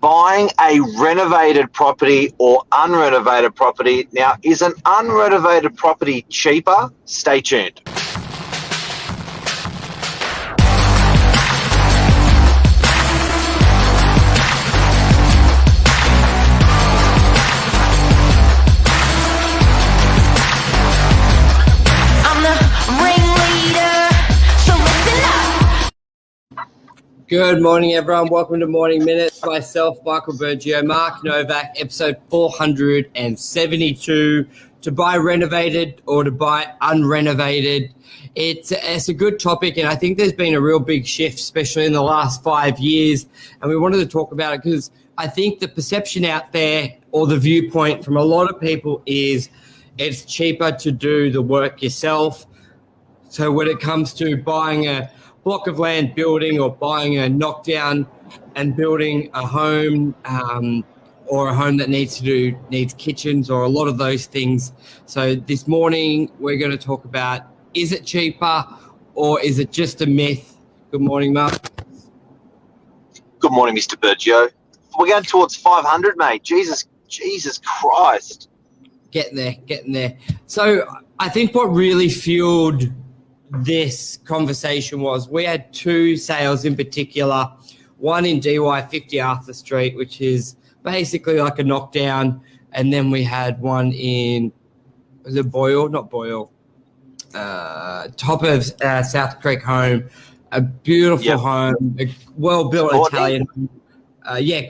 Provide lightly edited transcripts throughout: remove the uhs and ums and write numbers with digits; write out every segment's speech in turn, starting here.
buying a renovated property or unrenovated property. Now, is an unrenovated property cheaper? Stay tuned. Good morning, everyone. Welcome to Morning Minutes. Myself, Michael Bergio, Mark Novak, episode 472. To buy renovated or to buy unrenovated. It's a good topic, and I think there's been a real big shift, especially in the last 5 years. And we wanted to talk about it because I think the perception out there, or the viewpoint from a lot of people, is it's cheaper to do the work yourself. So when it comes to buying a block of land, building, or buying a knockdown and building a home, or a home that needs kitchens, or a lot of those things. So this morning we're going to talk about, is it cheaper or is it just a myth? Good morning, Mark. Good morning, Mr. Bergio. We're going towards 500, mate. Jesus Christ. Getting there. So I think what really fueled this conversation was we had two sales in particular, one in DY 50 Arthur Street, which is basically like a knockdown, and then we had one in top of South Creek Home, a beautiful home, a well-built Italian.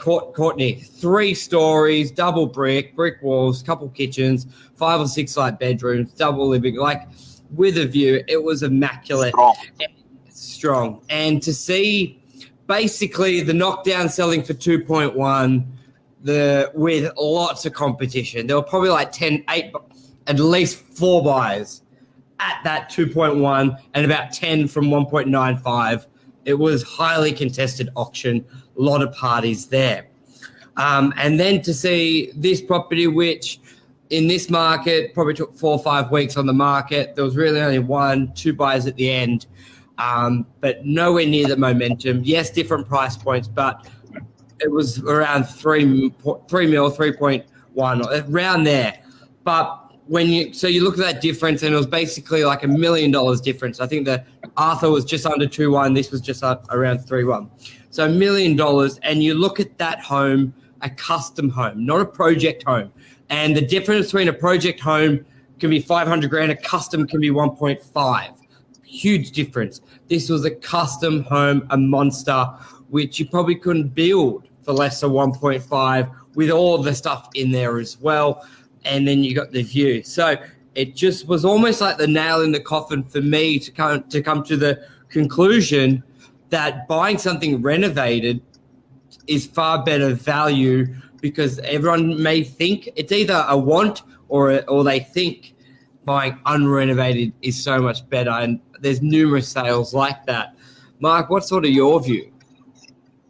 Courtney, 3 stories, double brick walls, couple kitchens, 5 or 6 like bedrooms, double living, like with a view. It was immaculate. Strong. And to see basically the knockdown selling for 2.1, with lots of competition. There were probably like 8, at least 4 buyers at that 2.1 and about 10 from 1.95. It was highly contested auction, a lot of parties there. And then to see this property, which in this market probably took 4 or 5 weeks on the market. There was really only 2 buyers at the end, but nowhere near the momentum. Yes, different price points, but it was around 3 mil, 3.1, around there. But you look at that difference, and it was basically like $1 million difference. I think the Arthur was just under 2.1. This was just around 3.1. So $1 million, and you look at that home, a custom home, not a project home. And the difference between a project home can be $500,000, a custom can be 1.5. Huge difference. This was a custom home, a monster, which you probably couldn't build for less than 1.5, with all the stuff in there as well. And then you got the view. So it just was almost like the nail in the coffin for me to come to the conclusion that buying something renovated is far better value, because everyone may think it's either a want or they think buying unrenovated is so much better. And there's numerous sales like that. Mark, what's sort of your view?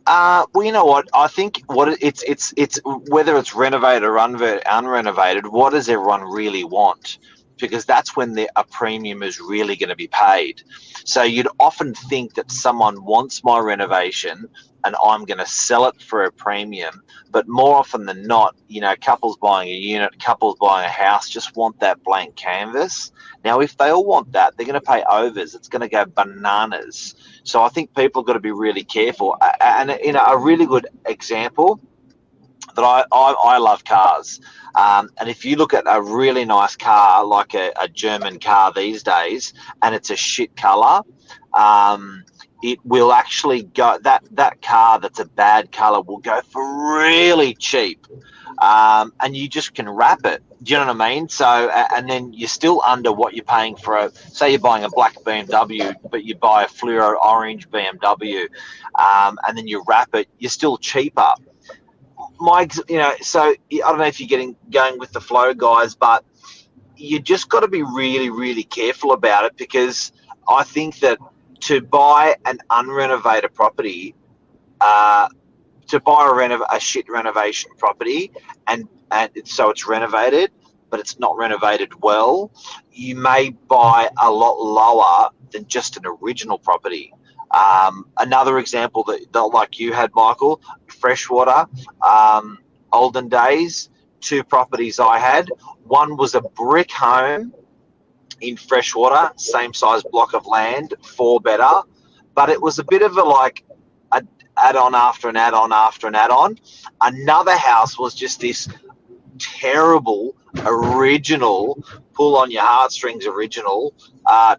Well, you know what? I think it's whether it's renovated or unrenovated, what does everyone really want? Because that's when a premium is really going to be paid. So you'd often think that someone wants my renovation and I'm going to sell it for a premium. But more often than not, couples buying a unit, couples buying a house just want that blank canvas. Now, if they all want that, they're going to pay overs. It's going to go bananas. So I think people have got to be really careful. And a really good example that I love cars. And if you look at a really nice car, like a German car these days, and it's a shit color, it will actually go, that car that's a bad color will go for really cheap. And you just can wrap it. Do you know what I mean? So, and then you're still under what you're paying for say you're buying a black BMW, but you buy a fluoro orange BMW, and then you wrap it, you're still cheaper. So I don't know if you're going with the flow, guys, but you just got to be really, really careful about it, because I think that to buy an unrenovated property, to buy a shit renovation property, and so it's renovated, but it's not renovated well, you may buy a lot lower than just an original property. Another example that like you had, Michael, Freshwater, olden days, 2 properties I had. One was a brick home in Freshwater, same size block of land, 4 better, but it was a bit of a add-on after an add-on after an add-on. Another house was just this terrible original, pull on your heartstrings original,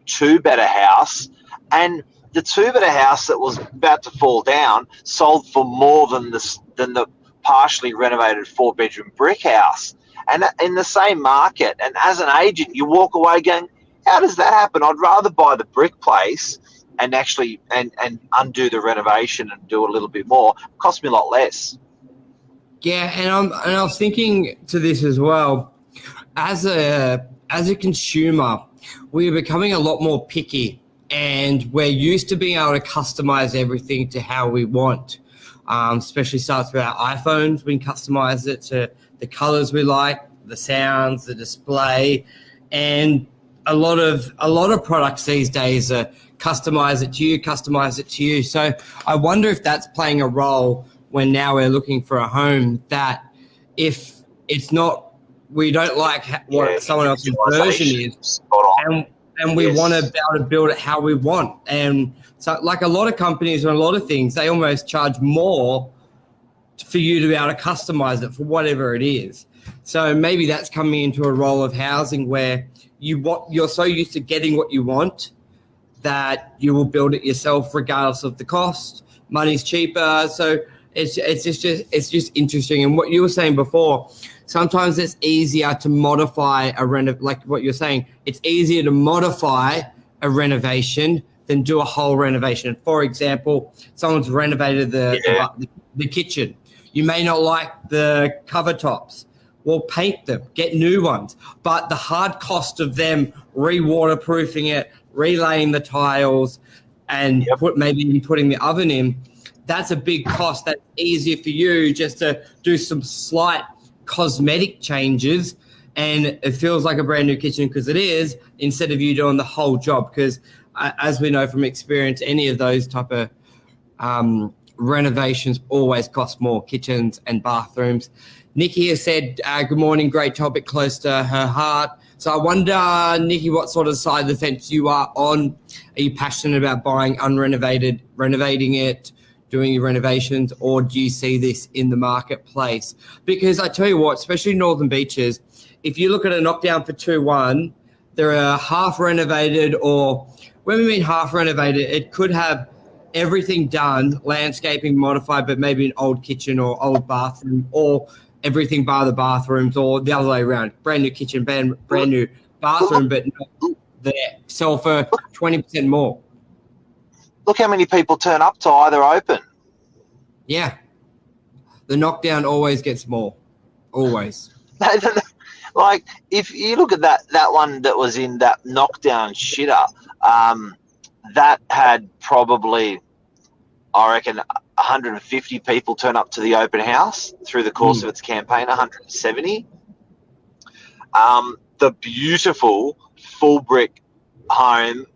2 better house, and the 2 better house that was about to fall down sold for more than the partially renovated 4-bedroom brick house, and in the same market. And as an agent, you walk away going, how does that happen? I'd rather buy the brick place and actually and undo the renovation and do a little bit more. It cost me a lot less. Yeah, and I was thinking to this as well. As a consumer, we're becoming a lot more picky, and we're used to being able to customize everything to how we want. Especially starts with our iPhones. We can customize it to the colors we like, the sounds, the display, and a lot of products these days are customize it to you. So I wonder if that's playing a role when now we're looking for a home, that if it's not, we don't like what someone else's version is, and we want to be able to build it how we want. And so like a lot of companies and a lot of things, they almost charge more for you to be able to customize it for whatever it is. So maybe that's coming into a role of housing where you're so used to getting what you want that you will build it yourself regardless of the cost. Money's cheaper. So it's just interesting. And what you were saying before, sometimes it's easier to modify like what you're saying, it's easier to modify a renovation than do a whole renovation. For example, someone's renovated the kitchen. You may not like the cover tops. Well, paint them, get new ones. But the hard cost of them re-waterproofing it, relaying the tiles, and putting the oven in, that's a big cost. That's easier for you just to do some slight cosmetic changes, and it feels like a brand new kitchen because it is, instead of you doing the whole job. Because as we know from experience, any of those type of renovations always cost more, kitchens and bathrooms. Nikki has said, good morning, great topic, close to her heart. So I wonder, Nikki, what sort of side of the fence you are on? Are you passionate about buying unrenovated, renovating it, doing your renovations, or do you see this in the marketplace? Because I tell you what, especially Northern Beaches, if you look at a knockdown for 2-1, they're half renovated, or when we mean half renovated, it could have everything done, landscaping modified, but maybe an old kitchen or old bathroom, or everything bar the bathrooms, or the other way around, brand new kitchen, brand new bathroom, but not there. Sell for 20% more. Look how many people turn up to either open. Yeah. The knockdown always gets more. Always. Like, if you look at that one that was in that knockdown shitter, that had probably, I reckon, 150 people turn up to the open house through the course of its campaign, 170. The beautiful full brick home,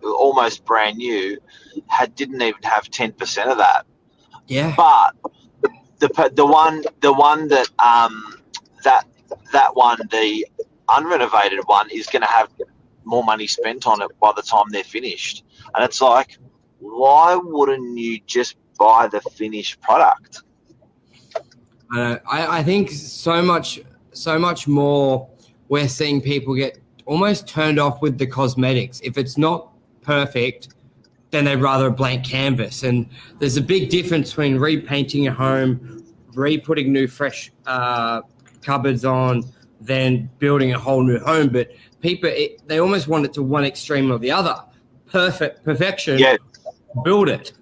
almost brand new, didn't even have 10% of that. Yeah. But the one the unrenovated one is going to have more money spent on it by the time they're finished. And it's like, why wouldn't you just buy the finished product? I think so much more we're seeing people get almost turned off with the cosmetics. If it's not perfect, then they'd rather a blank canvas. And there's a big difference between repainting a home, re-putting new fresh cupboards on, than building a whole new home. But people, they almost want it to one extreme or the other. Perfection, build it.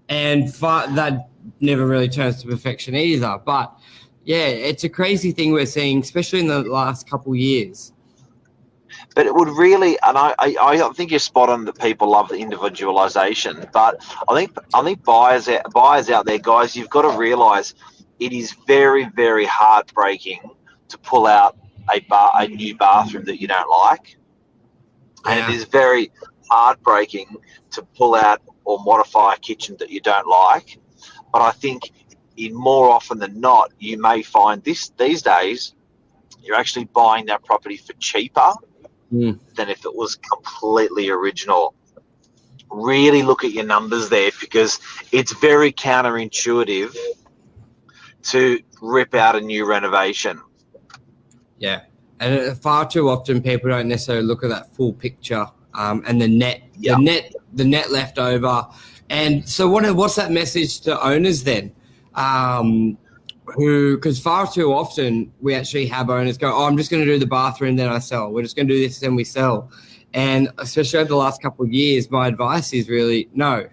And that never really turns to perfection either. But yeah, it's a crazy thing we're seeing, especially in the last couple of years. But it would really, and I think you're spot on that people love the individualization. But I think buyers out there, guys, you've got to realize it is very, very heartbreaking to pull out a new bathroom that you don't like, and it is very heartbreaking to pull out or modify a kitchen that you don't like. But I think in more often than not, you may find these days you're actually buying that property for cheaper than if it was completely original. Really look at your numbers there, because it's very counterintuitive to rip out a new renovation. Yeah, and far too often people don't necessarily look at that full picture, and the net left over. And so what's that message to owners then? Because far too often we actually have owners go, oh, I'm just going to do the bathroom, then I sell. We're just going to do this, then we sell. And especially over the last couple of years, my advice is really no.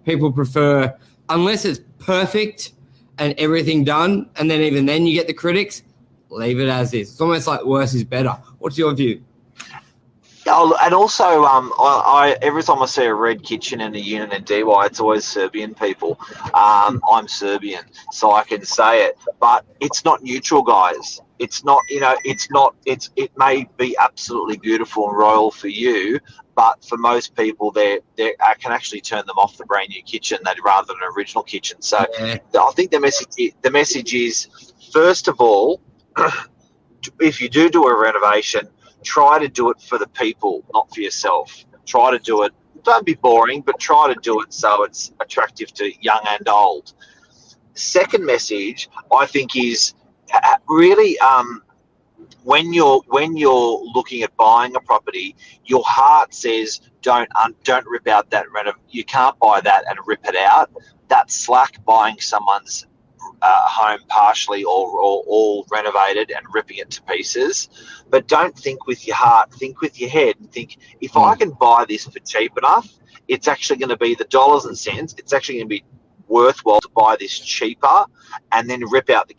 People prefer, unless it's perfect and everything done, and then even then you get the critics, leave it as is. It's almost like worse is better. What's your view? And also, I every time I see a red kitchen in a unit in DY, it's always Serbian people. I'm Serbian, so I can say it. But it's not neutral, guys. It's not, it may be absolutely beautiful and royal for you, but for most people, I can actually turn them off the brand new kitchen rather than an original kitchen. So I think the message is, first of all, if you do a renovation, try to do it for the people, not for yourself. Try to do it. Don't be boring, but try to do it so it's attractive to young and old. Second message, I think, is really when you're looking at buying a property, your heart says don't rip out that you can't buy that and rip it out. That's slack buying someone's home partially or all renovated and ripping it to pieces. But don't think with your heart, think with your head, and think, if I can buy this for cheap enough, it's actually going to be the dollars and cents, it's actually going to be worthwhile to buy this cheaper and then rip out the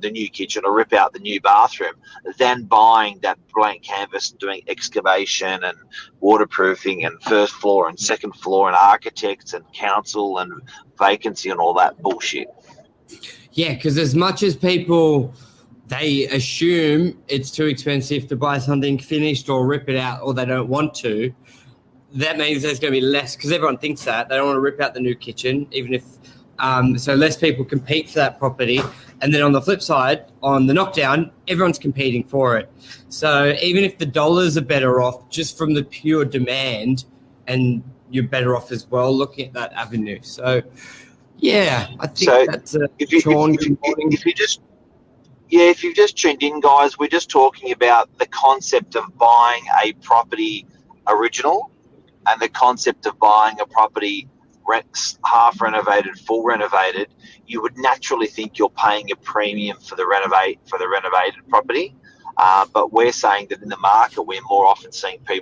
new kitchen, or rip out the new bathroom, than buying that blank canvas and doing excavation and waterproofing and first floor and second floor and architects and council and vacancy and all that bullshit. Yeah, because as much as people, they assume it's too expensive to buy something finished or rip it out, or they don't want to, that means there's going to be less, because everyone thinks that. They don't want to rip out the new kitchen, even if, so less people compete for that property. And then on the flip side, on the knockdown, everyone's competing for it. So even if the dollars are better off just from the pure demand, and you're better off as well looking at that avenue. So, yeah, I think that's Sean. If you've just tuned in, guys, we're just talking about the concept of buying a property original and the concept of buying a property half renovated, full renovated. You would naturally think you're paying a premium for the renovated property, but we're saying that in the market we're more often seeing the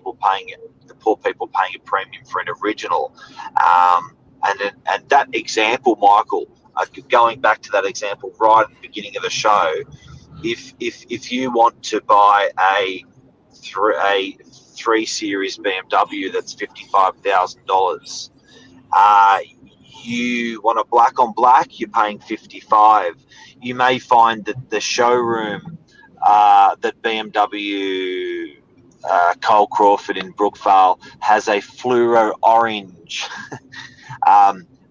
poor people paying a premium for an original. And that example, Michael, going back to that example right at the beginning of the show, if you want to buy a 3 Series BMW that's $55,000, you want a black on black, you're paying $55,000. You may find that the showroom that BMW Cole Crawford in Brookvale has a fluoro orange.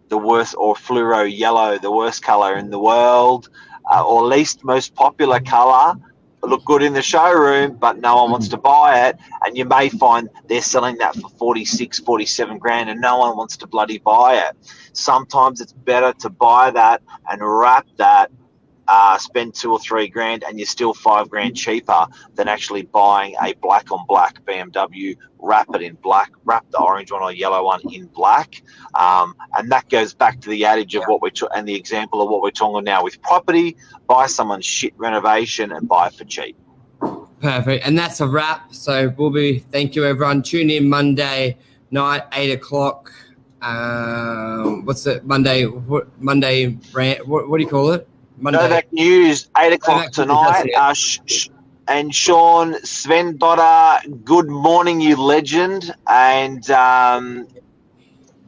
The worst, or fluoro yellow, the worst color in the world, or least most popular color. Look good in the showroom, but no one wants to buy it. And you may find they're selling that for 46, 47 grand, and no one wants to bloody buy it. Sometimes it's better to buy that and wrap that, spend 2 or 3 grand, and you're still 5 grand cheaper than actually buying a black on black BMW, wrap it in black, wrap the orange one or yellow one in black. And that goes back to the adage of and the example of what we're talking now with property: buy someone's shit renovation and buy it for cheap. Perfect. And that's a wrap. So thank you everyone. Tune in Monday night, 8:00. What's it? Monday rant. What do you call it? Monday. Novak News, 8:00 tonight. And Sean, Sven Dotter, good morning, you legend. And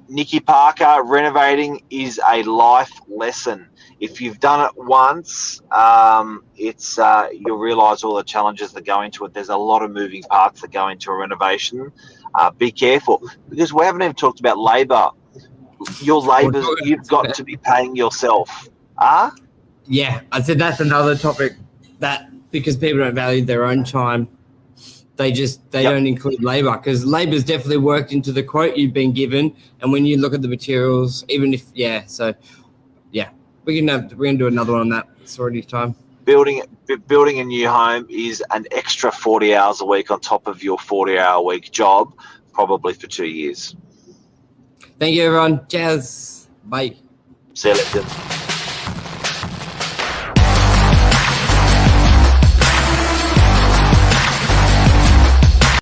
Nikki Parker, renovating is a life lesson. If you've done it once, you'll realise all the challenges that go into it. There's a lot of moving parts that go into a renovation. Be careful, because we haven't even talked about labour. Your labour, you've got to be paying yourself. Yeah, I said that's another topic that because people don't value their own time, they don't include labour, because labour's definitely worked into the quote you've been given. And when you look at the materials, even if we're gonna do another one on that. It's already time. Building a new home is an extra 40 hours a week on top of your 40-hour-a-week job, probably for 2 years. Thank you, everyone. Cheers. Bye. See you later.